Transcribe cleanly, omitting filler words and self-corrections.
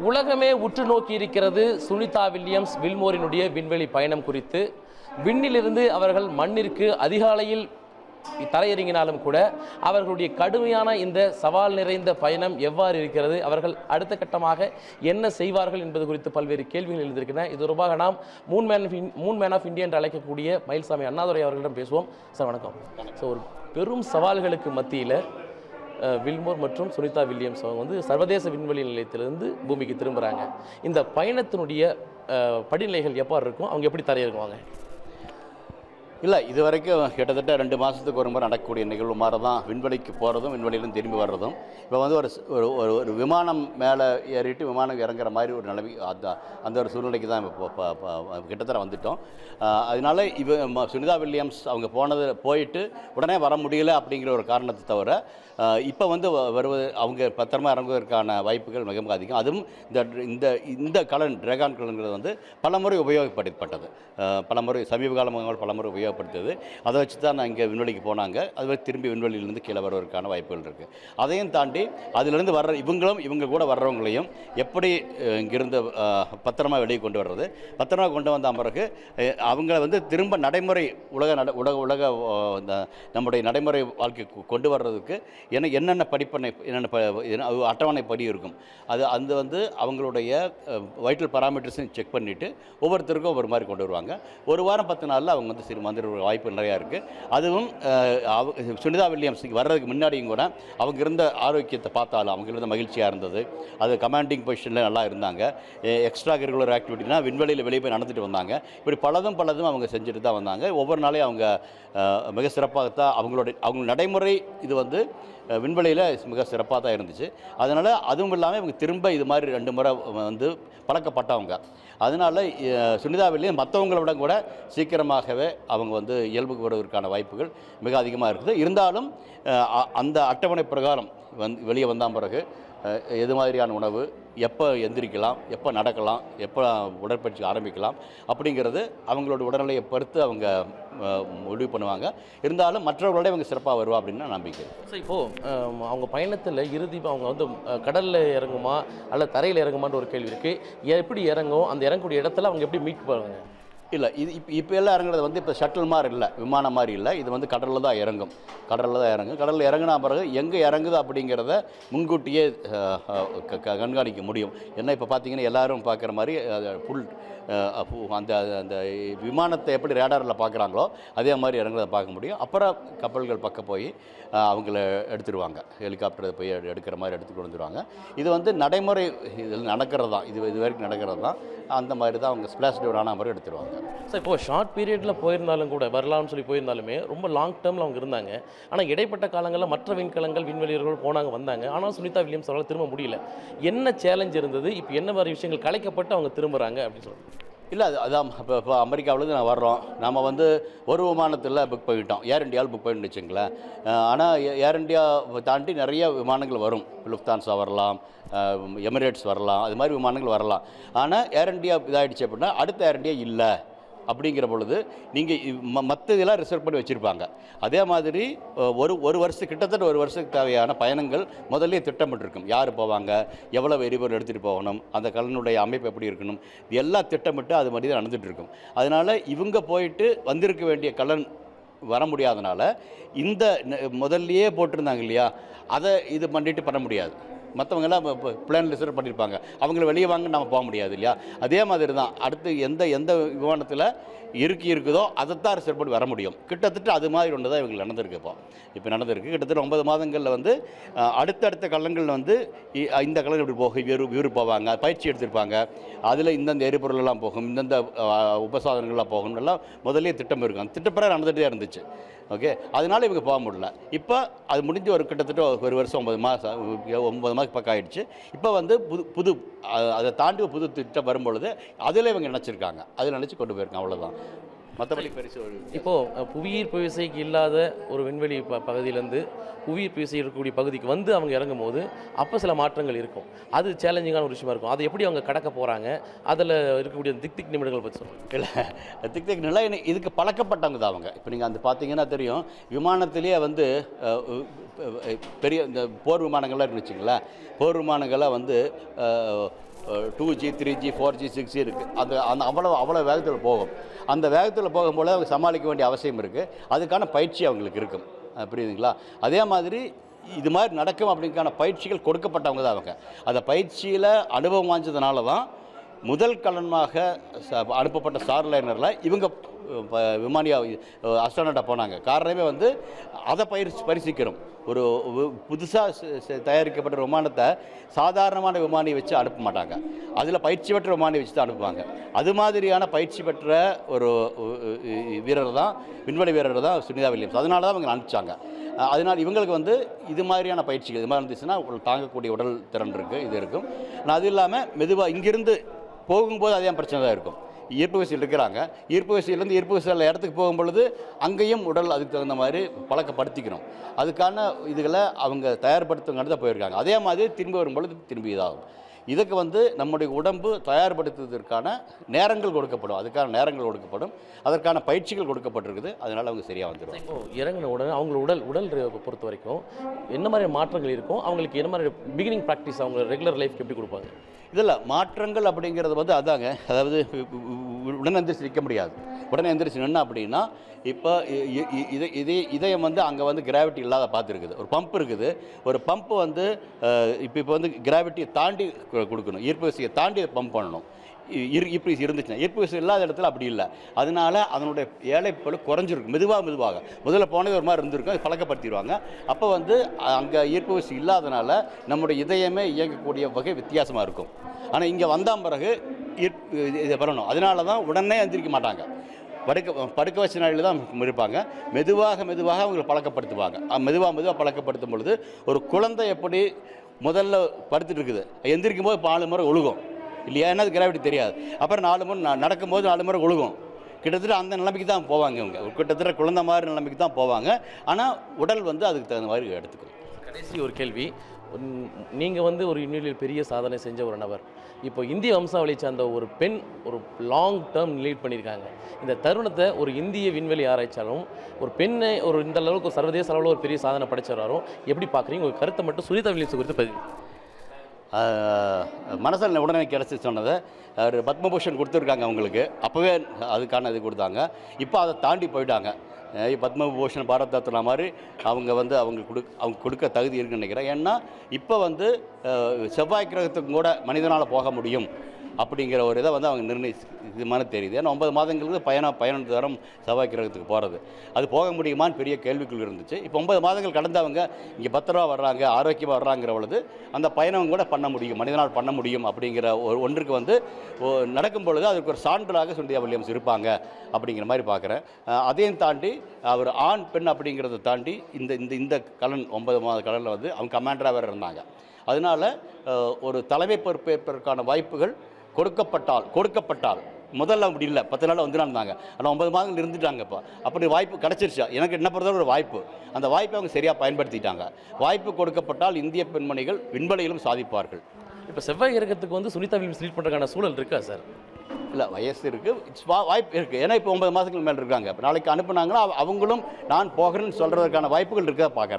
உலகமே உற்று நோக்கி இருக்கிறது சுனிதா வில்லியம்ஸ் வில்மோரினுடைய விண்வெளி பயணம் குறித்து. விண்ணிலிருந்து அவர்கள் மண்ணிற்கு அதிகாலையில் தரையிறங்கினாலும் கூட அவர்களுடைய கடுமையான இந்த சவால் நிறைந்த பயணம் எவ்வாறு இருக்கிறது, அவர்கள் அடுத்த கட்டமாக என்ன செய்வார்கள் என்பது குறித்து பல்வேறு கேள்விகள் எழுந்திருக்கின்றன. இது தொடர்பாக நாம் மூன் மேன் ஆஃப் இந்தியா என்று அழைக்கக்கூடிய மயில்சாமி அண்ணாதுரை அவர்களிடம் பேசுவோம். சார் வணக்கம். ஸோ ஒரு பெரும் சவால்களுக்கு மத்தியில் வில்மோர் மற்றும் சுனிதா வில்லியம்ஸ் அவங்க வந்து சர்வதேச விண்வெளி நிலையத்திலிருந்து பூமிக்கு திரும்புகிறாங்க. இந்த பயணத்தினுடைய படிநிலைகள் எவ்வாறு இருக்கும், அவங்க எப்படி தரையிறங்குவாங்க? இல்லை, இது வரைக்கும் கிட்டத்தட்ட 2 மாதத்துக்கு ஒரு முறை நடக்கக்கூடிய நிகழ்வு மாதிரி தான் விண்வெளிக்கு போகிறதும் விண்வெளியிலும் திரும்பி வர்றதும். இப்போ வந்து ஒரு விமானம் மேலே ஏறிட்டு விமானம் இறங்குற மாதிரி ஒரு நிலைமை, அந்த ஒரு சூழ்நிலைக்கு தான் இப்போ கிட்டத்தட்ட வந்துட்டோம். அதனால சுனிதா வில்லியம்ஸ் அவங்க போயிட்டு உடனே வர முடியல அப்படிங்கிற ஒரு காரணத்தை தவிர இப்போ வந்து அவங்க பத்திரமா இறங்குவதற்கான வாய்ப்புகள் மிக மிக அதிகம். அதுவும் இந்த கலன் டிராகன் கலன்கிறது வந்து பலமுறை உபயோகப்படுத்தப்பட்டது, பலமுறை சமீப காலமாக பலமுறை உபயோகப்படுத்துது. அதை வச்சு தான் நான் இங்கே விண்வெளிக்கு போனாங்க. அது திரும்பி விண்வெளியிலேருந்து கீழே வருவதற்கான வாய்ப்புகள் இருக்குது. அதையும் தாண்டி அதிலிருந்து வர்ற இவங்க கூட வர்றவங்களையும் எப்படி இங்கிருந்து பத்திரமா வெளியே கொண்டு வர்றது, பத்திரமா கொண்டு வந்த பிறகு அவங்கள வந்து திரும்ப நடைமுறை உலக நம்முடைய நடைமுறை வாழ்க்கைக்கு கொண்டு வர்றதுக்கு என்னென்ன அட்டவணை படி இருக்கும். அது வந்து அவங்களுடைய வைட்டல் பாராமீட்டர்ஸையும் செக் பண்ணிவிட்டு ஒவ்வொருத்தருக்கும் ஒவ்வொரு மாதிரி கொண்டு வருவாங்க. ஒரு வாரம் 10 நாளில் அவங்க வந்து வந்துடுற வாய்ப்பு நிறையா இருக்குது. அதுவும் சுனிதா வில்லியம்ஸ் வர்றதுக்கு முன்னாடியும் கூட அவங்க இருந்த ஆரோக்கியத்தை பார்த்தாலும் அவங்க இருந்த மகிழ்ச்சியாக இருந்தது. அது கமாண்டிங் பொசிஷனில் நல்லா இருந்தாங்க. எக்ஸ்ட்ரா கரிக்குலர் ஆக்டிவிட்டினா விண்வெளியில் வெளியே போய் நடந்துட்டு வந்தாங்க. இப்படி பலதும் அவங்க செஞ்சுட்டு தான் வந்தாங்க. ஒவ்வொரு நாளையும் அவங்க மிக சிறப்பாகத்தான் அவங்க நடைமுறை இது வந்து விண்வெளியில் மிக சிறப்பாக தான் இருந்துச்சு. அதனால் அதுவும் இல்லாமல் இவங்க திரும்ப இது மாதிரி 2 முறை வந்து பழக்கப்பட்டவங்க. அதனால் சுனிதா வில்லியம் மற்றவங்கள விட கூட சீக்கிரமாகவே அவங்க வந்து இயல்புக்கு வருவதற்கான வாய்ப்புகள் மிக அதிகமாக இருக்குது. இருந்தாலும் அந்த அட்டவணை பிரகாரம் வெளியே வந்த பிறகு எது மாதிரியான உணவு, எப்போ எந்திரிக்கலாம், எப்போ நடக்கலாம், எப்போ உடற்பயிற்சி ஆரம்பிக்கலாம் அப்படிங்கிறது அவங்களோட உடல்நிலையை பொறுத்து அவங்க முடிவு பண்ணுவாங்க. இருந்தாலும் மற்றவர்களோட இவங்க சிறப்பாக வருவா அப்படின்னு நம்பிக்கை. ஸோ இப்போது அவங்க பயணத்தில் அவங்க வந்து கடலில் இறங்குமா அல்லது தரையில் இறங்குமான்ற ஒரு கேள்வி இருக்குது. எப்படி இறங்கும், அந்த இறங்கக்கூடிய இடத்துல அவங்க எப்படி மீட் பண்ணுவாங்க? இல்லை, இது இப்போ எல்லாம் இறங்குறது வந்து இப்போ ஷட்டில் மாதிரி இல்லை, விமானம் மாதிரி இல்லை. இது வந்து கடலில் தான் இறங்கும். கடலில் இறங்கினா பிறகு எங்கே இறங்குது அப்படிங்கிறத முன்கூட்டியே கண்காணிக்க முடியும். ஏன்னா இப்போ பார்த்தீங்கன்னா எல்லோரும் பார்க்குற மாதிரி ஃபுல் அந்த விமானத்தை எப்படி ரேடாரில் பார்க்குறாங்களோ அதே மாதிரி இறங்குறத பார்க்க முடியும். அப்புறம் கப்பல்கள் பக்கம் போய் அவங்கள எடுத்துடுவாங்க, ஹெலிகாப்டர் போய் எடுக்கிற மாதிரி எடுத்துகிட்டு வந்துடுவாங்க. இது வந்து நடைமுறை இதில் நடக்கிறது தான், இது வரைக்கும் நடக்கிறது தான். அந்த மாதிரி தான் அவங்க ஸ்பிளாஷ் டவுன் ஆன மாதிரி எடுத்துடுவாங்க. சார் இப்போது ஷார்ட் பீரியடில் போயிருந்தாலும் கூட வரலாம்னு சொல்லி போயிருந்தாலுமே ரொம்ப லாங் டேர்மில் அவங்க இருந்தாங்க. ஆனால் இடைப்பட்ட காலங்களில் மற்ற விண்கலங்கள் விண்வெளியர்கள் போனாங்க வந்தாங்க. ஆனால் சுனிதா வில்லியம்ஸ் அவரால் திரும்ப முடியல. என்ன சேலஞ்ச் இருந்தது, இப்போ என்ன மாதிரி விஷயங்கள் கலைக்கப்பட்டு அவங்க திரும்புகிறாங்க அப்படின்னு சொல்லுவாங்க? இல்லை, அதான் இப்போ அமெரிக்காவிலேருந்து நான் வர்றோம். நம்ம வந்து ஒரு விமானத்தில் புக் பண்ணிட்டோம், ஏர் இண்டியாவில் புக் பண்ணிட்டு வச்சுங்களேன். ஆனால் ஏர் இண்டியா தாண்டி நிறைய விமானங்கள் வரும். லுஃப்தான்ஸா வரலாம், எமிரேட்ஸ் வரலாம், அது மாதிரி விமானங்கள் வரலாம். ஆனால் ஏர் இண்டியா இதாகிடுச்சு அப்படின்னா அடுத்த ஏர் இண்டியா இல்லை அப்படிங்கிற பொழுது நீங்கள் மற்ற இதெல்லாம் ரிசர்வ் பண்ணி வச்சுருப்பாங்க. அதே மாதிரி ஒரு வருஷத்துக்கு கிட்டத்தட்ட ஒரு வருஷத்துக்கு தேவையான பயணங்கள் முதல்ல திட்டமிட்டிருக்கும். யார் போவாங்க, எவ்வளோ எரிபொருள் எடுத்துகிட்டு போகணும், அந்த கலனுடைய அமைப்பு எப்படி இருக்கணும், இது எல்லாம் திட்டமிட்டு அது மாதிரி தான் நடந்துகிட்ருக்கும். அதனால் இவங்க போயிட்டு வந்திருக்க வேண்டிய கலன் வர முடியாதனால இந்த முதல்லையே போட்டிருந்தாங்க இல்லையா, அதை இது பண்ணிட்டு பண்ண முடியாது. மற்றவங்கெல்லாம் பிளான் ரிசர்வ் பண்ணியிருப்பாங்க, அவங்கள வெளியே வாங்க நம்ம போக முடியாது இல்லையா. அதே மாதிரி தான் அடுத்து எந்த விமானத்தில் இருக்குதோ அதைத்தான் ரிசர்வ் பண்ணி வர முடியும். கிட்டத்தட்ட அது மாதிரி ஒன்று தான் இவங்களுக்கு நடந்திருக்கு. இப்போ நடந்திருக்கு. கிட்டத்தட்ட 9 மாதங்களில் வந்து அடுத்தடுத்த கலங்கள் வந்து இந்த கலங்கள் இப்படி போகும், இவர் போவாங்க, பயிற்சி எடுத்திருப்பாங்க, அதில் இந்தந்த எரிபொருளெல்லாம் போகும், இந்தந்த உபசாதனங்கள்லாம் போகும், எல்லாம் முதலே திட்டம் இருக்கும். அந்த திட்டப்பிரகாரம் நடந்துகிட்டே இருந்துச்சு. ஓகே, அதனால இவங்க போக முடியல. இப்போ அது முடிஞ்சு கிட்டத்தட்ட ஒரு வருஷம் 9 மாதம் பக்கம் ஆகிடுச்சு. இப்போ வந்து புது அதை தாண்டி புது திட்டம் வரும்பொழுது அதில் இவங்க நினச்சிருக்காங்க, அதில் நினச்சி கொண்டு போயிருக்காங்க. அவ்வளோதான், மற்றபடி பெருசு. இப்போது புவியீர்ப்பு விசைக்கு இல்லாத ஒரு விண்வெளி பகுதியிலேருந்து புவியீர்ப்பு விசை இருக்கக்கூடிய பகுதிக்கு வந்து அவங்க இறங்கும் போது அப்போ சில மாற்றங்கள் இருக்கும். அது சேலஞ்சிங்கான ஒரு விஷயமா இருக்கும். அதை எப்படி அவங்க கடக்க போகிறாங்க, அதில் இருக்கக்கூடிய திக் நிமிடங்கள் பற்றி சொல்லுங்கள். இல்லை, திக் நிலை இதுக்கு பழக்கப்பட்டவங்க தான் அவங்க. இப்போ நீங்கள் பார்த்தீங்கன்னா தெரியும், விமானத்திலேயே வந்து பெரிய இந்த போர் விமானங்கள்லாம் இருந்துச்சுங்களா, போர் விமானங்கள்லாம் வந்து 2G 3G 4G 6G இருக்குது. அந்த அவ்வளோ வேகத்தில் போகும். அந்த வேகத்தில் போகும்போது அவங்க சமாளிக்க வேண்டிய அவசியம் இருக்குது. அதுக்கான பயிற்சி அவங்களுக்கு இருக்கும். புரியுதுங்களா? அதே மாதிரி இது மாதிரி நடக்கும் அப்படிங்கான பயிற்சிகள் கொடுக்கப்பட்டவங்க தான் அவங்க. அந்த பயிற்சியில் அனுபவம் வாய்ந்ததுனால தான் முதல் கலனாக அனுப்பப்பட்ட ஸ்டார்லைனரில் இவங்க விமானியாக அஸ்ட்ரானட்டாக போனாங்க. காரணமே வந்து அதை பரிசிக்கணும். ஒரு புதுசாக தயாரிக்கப்பட்ட விமானத்தை சாதாரணமான விமானியை வச்சு அனுப்ப மாட்டாங்க. அதில் பயிற்சி பெற்ற விமானியை வச்சு தான் அனுப்புவாங்க. அது மாதிரியான பயிற்சி பெற்ற ஒரு வீரர் தான், விண்வெளி வீரர் தான் சுனிதா வில்லியம்ஸ். அதனால தான் அவங்க அனுப்பிச்சாங்க. அதனால் இவங்களுக்கு வந்து இது மாதிரியான பயிற்சிகள் இது மாதிரி இருந்துச்சுன்னா தாங்கக்கூடிய உடல் திறன் இருக்குது, இது இருக்கும். ஆனால் அது இல்லாமல் மெதுவாக இங்கிருந்து போகும்போது அதே பிரச்சனை தான் இருக்கும். ஈர்ப்பு விசையில் இருக்கிறாங்க. ஈர்ப்பு விசையிலேருந்து ஈர்ப்பு விசையில் இடத்துக்கு போகும்பொழுது அங்கேயும் உடல் அதுக்கு தகுந்த மாதிரி பழக்கப்படுத்திக்கணும். அதுக்கான இதுகளை அவங்க தயார்படுத்துங்கிறது தான் போயிருக்காங்க. அதே மாதிரி திரும்பி வரும்பொழுது திரும்பி இதாகும். இதுக்கு வந்து நம்முடைய உடம்பு தயார்படுத்துவதற்கான நேரங்கள் கொடுக்கப்படும். அதுக்கான நேரங்கள் கொடுக்கப்படும். அதற்கான பயிற்சிகள் கொடுக்கப்பட்டிருக்குது. அதனால் அவங்க சரியாக வந்துடும். இப்போ இறங்கின உடனே அவங்களோட உடல் பொறுத்த வரைக்கும் என்ன மாதிரி மாற்றங்கள் இருக்கும்? அவங்களுக்கு என்ன மாதிரி பிகினிங் ப்ராக்டிஸ் அவங்க ரெகுலர் லைஃப்க்கு எப்படி கொடுப்பாங்க? இதில் மாற்றங்கள் அப்படிங்கிறது வந்து அதாங்க. அதாவது உடனே எந்திரிச்சு நிற்க முடியாது. உடனே எந்திரிச்சு நின்னா அப்படின்னா இப்போ இதயம் வந்து அங்கே வந்து கிராவிட்டி இல்லாத பார்த்துருக்குது. ஒரு பம்ப் இருக்குது. ஒரு பம்ப் வந்து இப்போ வந்து கிராவிட்டியை தாண்டி கொடுக்கணும். ஈர்ப்பு விசையை தாண்டி பம்ப் பண்ணணும். ஈர்ப்பு விசை இருந்துச்சுன்னா, ஈர்ப்பு விசை இல்லாத இடத்துல அப்படி இல்லை. அதனால அதனுடைய ஏழைப்பழு குறைஞ்சிருக்கும். முதல்ல போனது ஒரு மாதிரி இருந்திருக்கும். அது பழக்கப்படுத்திடுவாங்க. அப்போ வந்து அங்கே ஈர்ப்பு விசை இல்லாதனால நம்முடைய இதயமே இயங்கக்கூடிய வகை வித்தியாசமாக இருக்கும். ஆனால் இங்கே வந்தால் பிறகு இதை பண்ணணும். அதனால தான் உடனே எந்திரிக்க மாட்டாங்க. படுக்க வச்ச நாளில் தான் இருப்பாங்க. மெதுவாக அவங்களை பழக்கப்படுத்துவாங்க. மெதுவாக பழக்கப்படுத்தும் பொழுது ஒரு குழந்தை எப்படி முதல்ல படுத்துட்டு இருக்குது, எந்திரிக்கும் போது 4 முறை ஒழுகும் இல்லையா? ஏன்னா அது கிராவிட்டி தெரியாது. அப்புறம் 4 முறை நடக்கும்போது 4 முறை ஒழுகும். கிட்டத்தட்ட அந்த நிலைமைக்கு தான் போவாங்க. இவங்க கிட்டத்தட்ட குழந்தை மாதிரி நிலைமைக்கு தான் போவாங்க. ஆனால் உடல் வந்து அதுக்கு தகுந்த மாதிரி எடுத்துக்கும். கடைசி ஒரு கேள்வி. நீங்கள் வந்து ஒரு விண்வெளியில் பெரிய சாதனை செஞ்ச ஒரு நபர். இப்போ இந்திய வம்சாவளியை சார்ந்த ஒரு பெண் ஒரு லாங் டேர்ம் லீட் பண்ணியிருக்காங்க. இந்த தருணத்தை ஒரு இந்திய விண்வெளி ஆராய்ச்சியாளரும் ஒரு பெண்ணை ஒரு இந்த அளவுக்கு சர்வதேச அளவில் ஒரு பெரிய சாதனை படைச்சவரும் எப்படி பார்க்குறீங்க? உங்கள் கருத்தை மட்டும் சுனிதா வில்லியம்ஸ் குறித்து பதிவு. மனசில் உடனே கிடச்சி சொன்னதை ஒரு பத்மபூஷன் கொடுத்துருக்காங்க அவங்களுக்கு. அப்போவே அதுக்கான இது கொடுத்தாங்க. இப்போ அதை தாண்டி போயிட்டாங்க. பத்மபூஷன் பாரத் ரத்னா மாதிரி அவங்க கொடுக்க தகுதி இருக்குன்னு நினைக்கிறேன். ஏன்னா இப்போ வந்து செவ்வாய் கிரகத்துக்கும் கூட மனிதனால் போக முடியும் அப்படிங்கிற ஒரு இதை வந்து அவங்க இது மாதிரி தெரியுது. ஏன்னா 9 மாதங்களுக்கு பயணம் தரம் செவ்வாய் கிரகத்துக்கு போகிறது. அது போக முடியுமான்னு பெரிய கேள்விக்குள் இருந்துச்சு. இப்போ 9 மாதங்கள் கடந்தவங்க இங்கே பத்திரமா வர்றாங்க, ஆரோக்கியமாக வர்றாங்கிற பொழுது அந்த பயணம் கூட பண்ண முடியும், மனிதனால் பண்ண முடியும் அப்படிங்கிற ஒன்றுக்கு வந்து நடக்கும் பொழுது அதுக்கு ஒரு சான்றாக சுனிதா வில்லியம்ஸ் இருப்பாங்க அப்படிங்கிற மாதிரி பார்க்குறேன். அதையும் தாண்டி அவர் ஆண் பெண் அப்படிங்கிறத தாண்டி இந்த கலன் 9 மாத கலனில் வந்து அவங்க கமாண்டராக வேறு இருந்தாங்க. அதனால் ஒரு தலைமை பொறுப்பேற்பதற்கான வாய்ப்புகள் கொடுக்கப்பட்டால் முதல்ல அப்படி இல்லை, 10 நாள் வந்து இருந்தாங்க. ஆனால் 9 மாதங்கள் இருந்துட்டாங்க. இப்போ அப்படி வாய்ப்பு கிடச்சிருச்சா? எனக்கு என்ன பொறுத்தவரை ஒரு வாய்ப்பு. அந்த வாய்ப்பை அவங்க சரியாக பயன்படுத்திட்டாங்க. வாய்ப்பு கொடுக்கப்பட்டால் இந்திய பெண்மணிகள் விண்வெளியிலும் சாதிப்பார்கள். இப்போ செவ்வாய் கிரகத்துக்கு வந்து சுனிதா வில்லியம்ஸ் லீட் பண்ணுறதுக்கான சூழல் இருக்கா சார்? இல்லை, வயசு இருக்குது, வாய்ப்பு இருக்குது. ஏன்னா இப்போ 9 மாதங்களுக்கு மேலே இருக்காங்க. இப்போ நாளைக்கு அனுப்புனாங்கன்னா அவங்களும் நான் போகிறேன்னு சொல்கிறதுக்கான வாய்ப்புகள் இருக்கா பார்க்குறேன்.